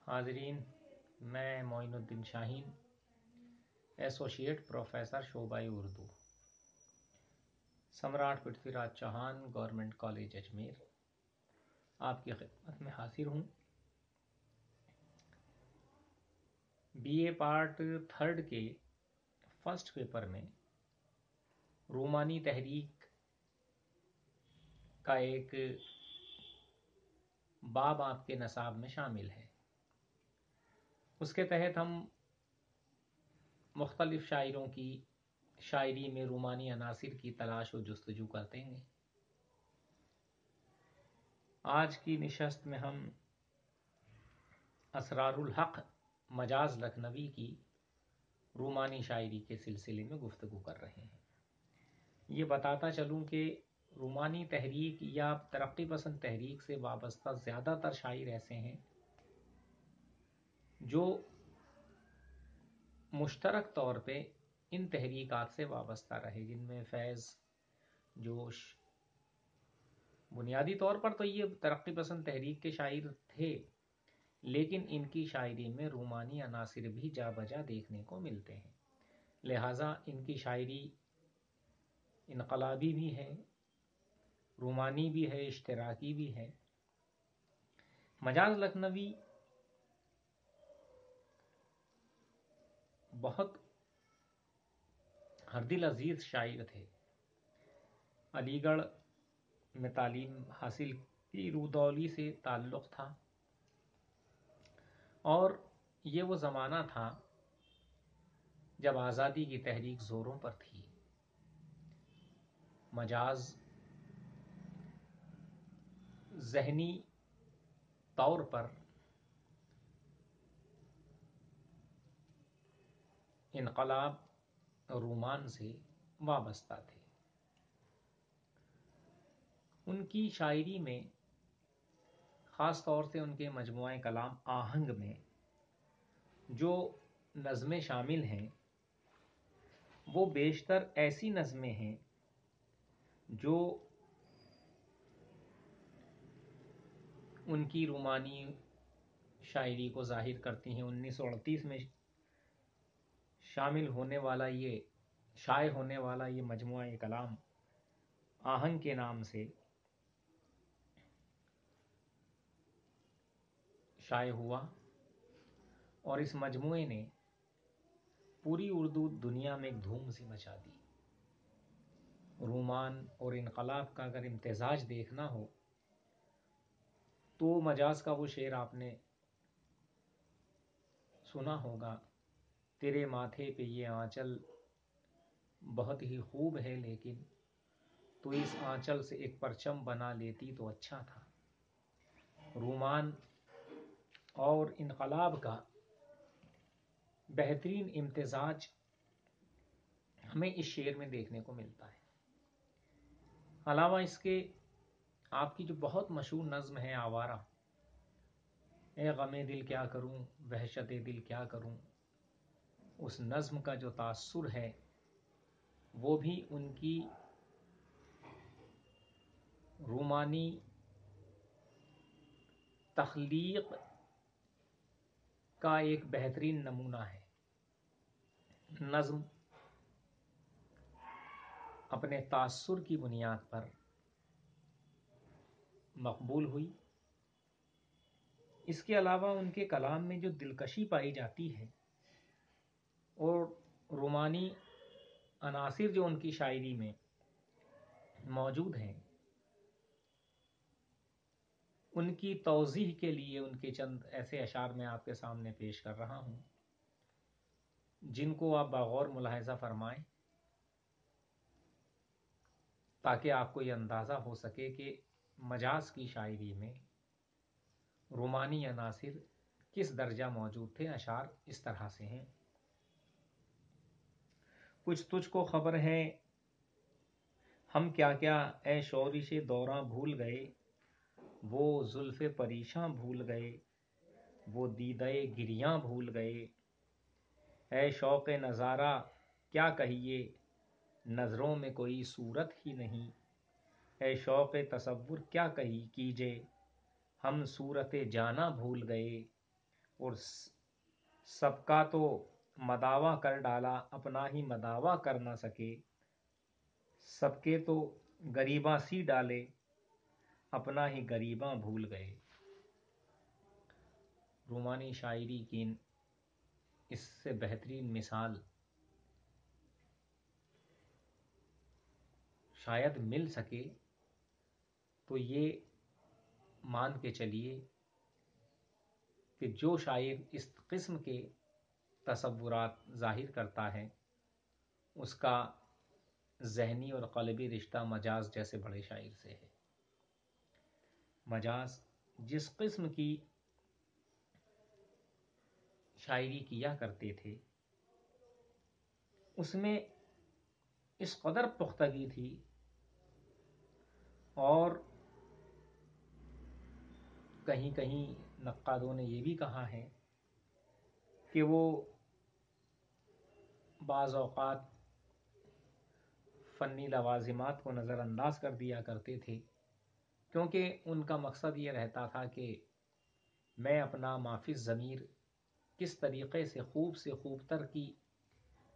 حاضرین، میں معین الدین شاہین، associate professor شعبہ اردو، سمراٹ پرتھوی راج چوہان گورنمنٹ کالج اجمیر، آپ کی خدمت میں حاضر ہوں۔ بی اے پارٹ 3 کے فرسٹ پیپر میں رومانی تحریک کا ایک باب آپ کے نصاب میں شامل ہے۔ اس کے تحت ہم مختلف شاعروں کی شاعری میں رومانی عناصر کی تلاش و جستجو کرتے ہیں۔ آج کی نشست میں ہم اسرار الحق مجاز لکھنوی کی رومانی شاعری کے سلسلے میں گفتگو کر رہے ہیں۔ یہ بتاتا چلوں کہ رومانی تحریک یا ترقی پسند تحریک سے وابستہ زیادہ تر شاعر ایسے ہیں جو مشترک طور پہ ان تحریکات سے وابستہ رہے، جن میں فیض، جوش، بنیادی طور پر تو یہ ترقی پسند تحریک کے شاعر تھے، لیکن ان کی شاعری میں رومانی عناصر بھی جا بجا دیکھنے کو ملتے ہیں، لہٰذا ان کی شاعری انقلابی بھی ہے، رومانی بھی ہے، اشتراکی بھی ہے۔ مجاز لکھنوی بہت ہردل عزیز شاعر تھے۔ علی گڑھ میں تعلیم حاصل کی، رودولی سے تعلق تھا، اور یہ وہ زمانہ تھا جب آزادی کی تحریک زوروں پر تھی۔ مجاز ذہنی طور پر انقلاب رومان سے وابستہ تھے۔ ان کی شاعری میں خاص طور سے ان کے مجموعہ کلام آہنگ میں جو نظمیں شامل ہیں وہ بیشتر ایسی نظمیں ہیں جو ان کی رومانی شاعری کو ظاہر کرتی ہیں۔ 1938 میں شائع ہونے والا یہ مجموعہ کلام آہنگ کے نام سے شائع ہوا، اور اس مجموعے نے پوری اردو دنیا میں ایک دھوم سی مچا دی۔ رومان اور انقلاب کا اگر امتزاج دیکھنا ہو تو مجاز کا وہ شعر آپ نے سنا ہوگا، تیرے ماتھے پہ یہ آنچل بہت ہی خوب ہے، لیکن تو اس آنچل سے ایک پرچم بنا لیتی تو اچھا تھا۔ رومان اور انقلاب کا بہترین امتزاج ہمیں اس شعر میں دیکھنے کو ملتا ہے۔ علاوہ اس کے آپ کی جو بہت مشہور نظم ہے آوارہ، اے غم دل کیا کروں، وحشت دل کیا کروں، اس نظم کا جو تاثر ہے وہ بھی ان کی رومانی تخلیق کا ایک بہترین نمونہ ہے۔ نظم اپنے تاثر کی بنیاد پر مقبول ہوئی۔ اس کے علاوہ ان کے کلام میں جو دلکشی پائی جاتی ہے اور رومانی عناصر جو ان کی شاعری میں موجود ہیں، ان کی توضیح کے لیے ان کے چند ایسے اشعار میں آپ کے سامنے پیش کر رہا ہوں جن کو آپ بغور ملاحظہ فرمائیں تاکہ آپ کو یہ اندازہ ہو سکے کہ مجاز کی شاعری میں رومانی عناصر کس درجہ موجود تھے۔ اشعار اس طرح سے ہیں: کچھ تجھ کو خبر ہے ہم کیا کیا، اے شورش دوراں بھول گئے، وہ زلف پریشاں بھول گئے، وہ دیدہ گریاں بھول گئے، اے شوق نظارہ کیا کہیے، نظروں میں کوئی صورت ہی نہیں، اے شوق تصور کیا کیجے، ہم صورت جانا بھول گئے، اور سب کا تو مداوا کر ڈالا، اپنا ہی مداوا کر نہ سکے، سب کے تو غریباں سی ڈالے، اپنا ہی غریباں بھول گئے۔ رومانی شاعری کی اس سے بہترین مثال شاید مل سکے تو یہ مان کے چلیے کہ جو شاعر اس قسم کے تصورات ظاہر کرتا ہے اس کا ذہنی اور قلبی رشتہ مجاز جیسے بڑے شاعر سے ہے۔ مجاز جس قسم کی شاعری کیا کرتے تھے اس میں اس قدر پختگی تھی، اور کہیں کہیں نقادوں نے یہ بھی کہا ہے کہ وہ بعض اوقات فنی لوازمات کو نظر انداز کر دیا کرتے تھے، کیونکہ ان کا مقصد یہ رہتا تھا کہ میں اپنا مافی ضمیر کس طریقے سے خوب تر کی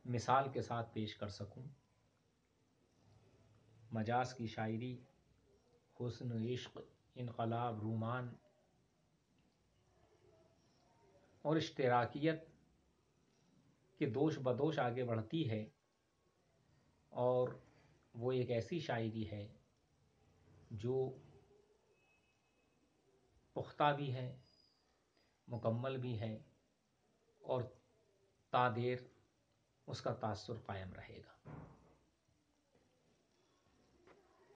مثال کے ساتھ پیش کر سکوں۔ مجاز کی شاعری حسن، عشق، انقلاب، رومان اور اشتراکیت کے دوش بدوش آگے بڑھتی ہے، اور وہ ایک ایسی شاعری ہے جو پختہ بھی ہے، مکمل بھی ہے، اور تا دیر اس کا تاثر قائم رہے گا۔